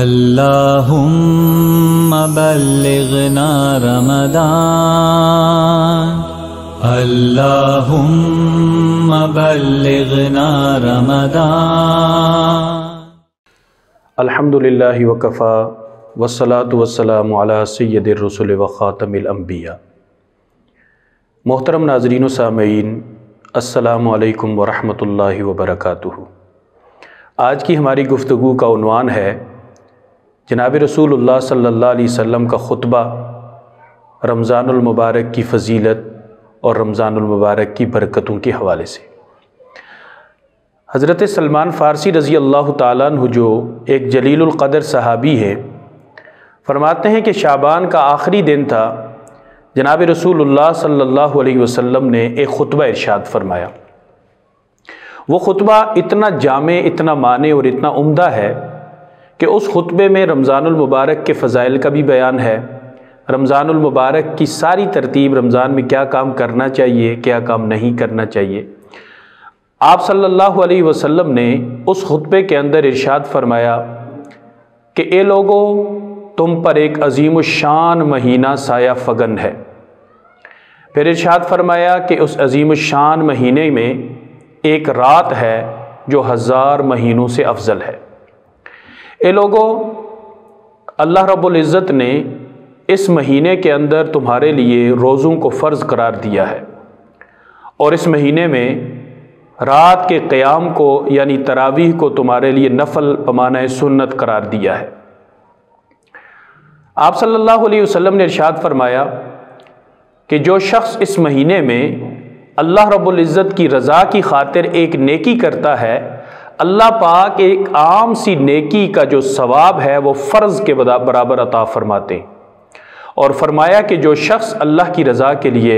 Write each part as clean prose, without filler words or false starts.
اللہم بلغنا رمضان اللہم بلغنا رمضان۔ الحمدللہ وکفا والصلاة والسلام علی سید الرسل وخاتم الانبیاء۔ محترم ناظرین و سامعین، السلام علیکم ورحمۃ اللہ وبرکاتہ۔ آج کی ہماری گفتگو کا عنوان ہے جناب رسول اللہ صلی اللہ علیہ وسلم کا خطبہ، رمضان المبارک کی فضیلت اور رمضان المبارک کی برکتوں کے حوالے سے۔ حضرت سلمان فارسی رضی اللہ تعالیٰ عنہ جو ایک جلیل القدر صحابی ہیں، فرماتے ہیں کہ شعبان کا آخری دن تھا، جناب رسول اللہ صلی اللہ علیہ وسلم نے ایک خطبہ ارشاد فرمایا۔ وہ خطبہ اتنا جامع، اتنا معنی اور اتنا عمدہ ہے کہ اس خطبے میں رمضان المبارک کے فضائل کا بھی بیان ہے، رمضان المبارک کی ساری ترتیب، رمضان میں کیا کام کرنا چاہیے، کیا کام نہیں کرنا چاہیے۔ آپ صلی اللہ علیہ وسلم نے اس خطبے کے اندر ارشاد فرمایا کہ اے لوگو، تم پر ایک عظیم الشان مہینہ سایہ فگن ہے۔ پھر ارشاد فرمایا کہ اس عظیم الشان مہینے میں ایک رات ہے جو 1000 مہینوں سے افضل ہے۔ اے لوگو، اللہ رب العزت نے اس مہینے کے اندر تمہارے لیے روزوں کو فرض قرار دیا ہے، اور اس مہینے میں رات کے قیام کو یعنی تراویح کو تمہارے لیے نفل بمعنی سنت قرار دیا ہے۔ آپ صلی اللہ علیہ وسلم نے ارشاد فرمایا کہ جو شخص اس مہینے میں اللہ رب العزت کی رضا کی خاطر ایک نیکی کرتا ہے، اللہ پاک ایک عام سی نیکی کا جو ثواب ہے وہ فرض کے برابر عطا فرماتے ہیں، اور فرمایا کہ جو شخص اللہ کی رضا کے لیے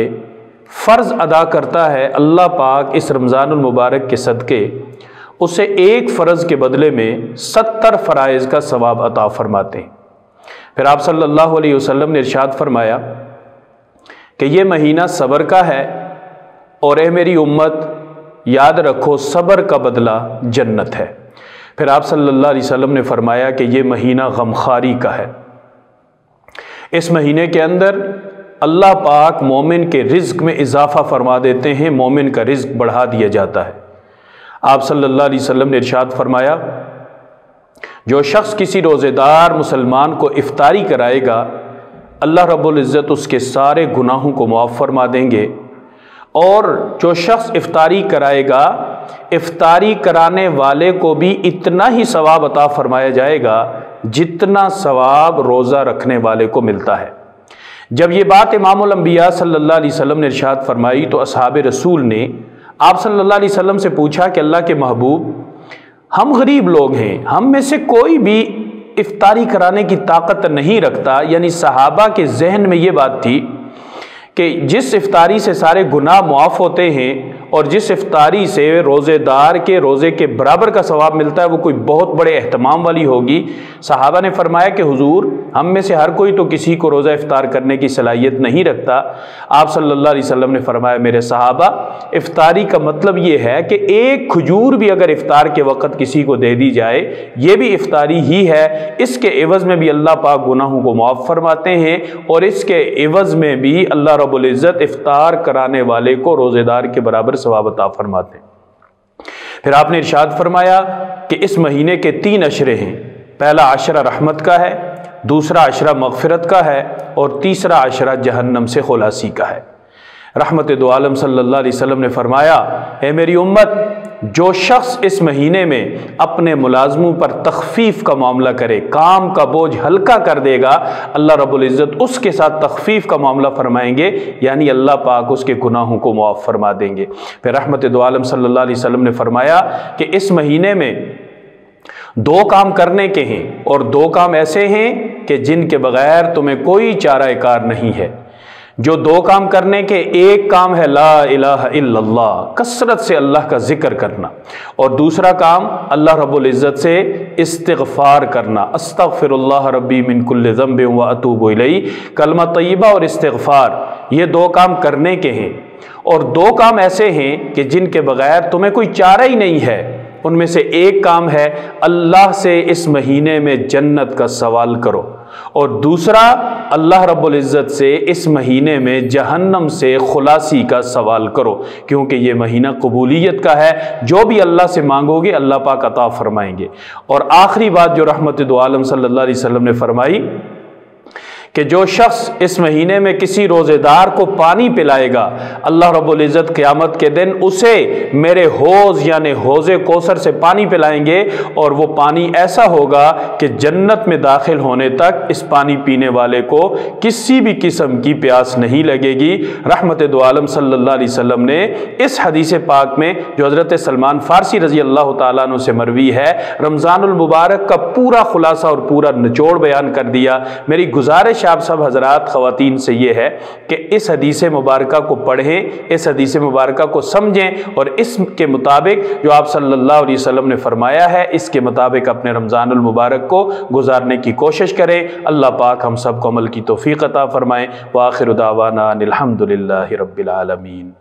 فرض ادا کرتا ہے، اللہ پاک اس رمضان المبارک کے صدقے اسے ایک فرض کے بدلے میں 70 فرائض کا ثواب عطا فرماتے ہیں۔ پھر آپ صلی اللہ علیہ وسلم نے ارشاد فرمایا کہ یہ مہینہ صبر کا ہے، اور اے میری امت، یاد رکھو صبر کا بدلہ جنت ہے۔ پھر آپ صلی اللہ علیہ وسلم نے فرمایا کہ یہ مہینہ غمخواری کا ہے۔ اس مہینے کے اندر اللہ پاک مومن کے رزق میں اضافہ فرما دیتے ہیں، مومن کا رزق بڑھا دیا جاتا ہے۔ آپ صلی اللہ علیہ وسلم نے ارشاد فرمایا جو شخص کسی روزے دار مسلمان کو افطاری کرائے گا، اللہ رب العزت اس کے سارے گناہوں کو معاف فرما دیں گے، اور جو شخص افطاری کرائے گا، افطاری کرانے والے کو بھی اتنا ہی ثواب عطا فرمایا جائے گا جتنا ثواب روزہ رکھنے والے کو ملتا ہے۔ جب یہ بات امام الانبیاء صلی اللہ علیہ وسلم نے ارشاد فرمائی تو اصحاب رسول نے آپ صلی اللہ علیہ وسلم سے پوچھا کہ اللہ کے محبوب، ہم غریب لوگ ہیں، ہم میں سے کوئی بھی افطاری کرانے کی طاقت نہیں رکھتا۔ یعنی صحابہ کے ذہن میں یہ بات تھی کہ جس افطاری سے سارے گناہ معاف ہوتے ہیں اور جس افطاری سے روزے دار کے روزے کے برابر کا ثواب ملتا ہے وہ کوئی بہت بڑے اہتمام والی ہوگی۔ صحابہ نے فرمایا کہ حضور، ہم میں سے ہر کوئی تو کسی کو روزہ افطار کرنے کی صلاحیت نہیں رکھتا۔ آپ صلی اللہ علیہ وسلم نے فرمایا میرے صحابہ، افطاری کا مطلب یہ ہے کہ ایک کھجور بھی اگر افطار کے وقت کسی کو دے دی جائے، یہ بھی افطاری ہی ہے۔ اس کے عوض میں بھی اللہ پاک گناہوں کو معاف فرماتے ہیں، اور اس کے عوض میں بھی اللہ رب العزت افطار کرانے والے کو روزے دار کے برابر ثواب عطا فرماتے ہیں۔ پھر آپ نے ارشاد فرمایا کہ اس مہینے کے 3 عشرے ہیں، پہلا عشرہ رحمت کا ہے، دوسرا عشرہ مغفرت کا ہے، اور تیسرا عشرہ جہنم سے خلاصی کا ہے۔ رحمت دو عالم صلی اللہ علیہ وسلم نے فرمایا اے میری امت، جو شخص اس مہینے میں اپنے ملازموں پر تخفیف کا معاملہ کرے، کام کا بوجھ ہلکا کر دے گا، اللہ رب العزت اس کے ساتھ تخفیف کا معاملہ فرمائیں گے، یعنی اللہ پاک اس کے گناہوں کو معاف فرما دیں گے۔ پھر رحمت دو عالم صلی اللہ علیہ وسلم نے فرمایا کہ اس مہینے میں 2 کام کرنے کے ہیں، اور 2 کام ایسے ہیں کہ جن کے بغیر تمہیں کوئی چارہ کار نہیں ہے۔ جو 2 کام کرنے کے، ایک کام ہے لا الہ الا اللہ، کثرت سے اللہ کا ذکر کرنا، اور دوسرا کام اللہ رب العزت سے استغفار کرنا، استغفر اللہ ربی من کل ذنب و اتوب الیہ، کلمہ طیبہ اور استغفار، یہ 2 کام کرنے کے ہیں، اور 2 کام ایسے ہیں کہ جن کے بغیر تمہیں کوئی چارہ ہی نہیں ہے۔ ان میں سے ایک کام ہے اللہ سے اس مہینے میں جنت کا سوال کرو، اور دوسرا اللہ رب العزت سے اس مہینے میں جہنم سے خلاصی کا سوال کرو، کیونکہ یہ مہینہ قبولیت کا ہے، جو بھی اللہ سے مانگو گے اللہ پاک عطا فرمائیں گے۔ اور آخری بات جو رحمت دو عالم صلی اللہ علیہ وسلم نے فرمائی کہ جو شخص اس مہینے میں کسی روزے دار کو پانی پلائے گا، اللہ رب العزت قیامت کے دن اسے میرے حوض یعنی حوض کوثر سے پانی پلائیں گے، اور وہ پانی ایسا ہوگا کہ جنت میں داخل ہونے تک اس پانی پینے والے کو کسی بھی قسم کی پیاس نہیں لگے گی۔ رحمت دو عالم صلی اللہ علیہ وسلم نے اس حدیث پاک میں جو حضرت سلمان فارسی رضی اللہ تعالیٰ عنہ سے مروی ہے، رمضان المبارک کا پورا خلاصہ اور پورا نچوڑ بیان کر دیا۔ میری گزارش آپ سب حضرات خواتین سے یہ ہے کہ اس حدیث مبارکہ کو پڑھیں، اس حدیث مبارکہ کو سمجھیں، اور اس کے مطابق جو آپ صلی اللہ علیہ وسلم نے فرمایا ہے اس کے مطابق اپنے رمضان المبارک کو گزارنے کی کوشش کریں۔ اللہ پاک ہم سب کو عمل کی توفیق عطا فرمائیں۔ وآخر دعوانا ان الحمد للہ رب العالمین۔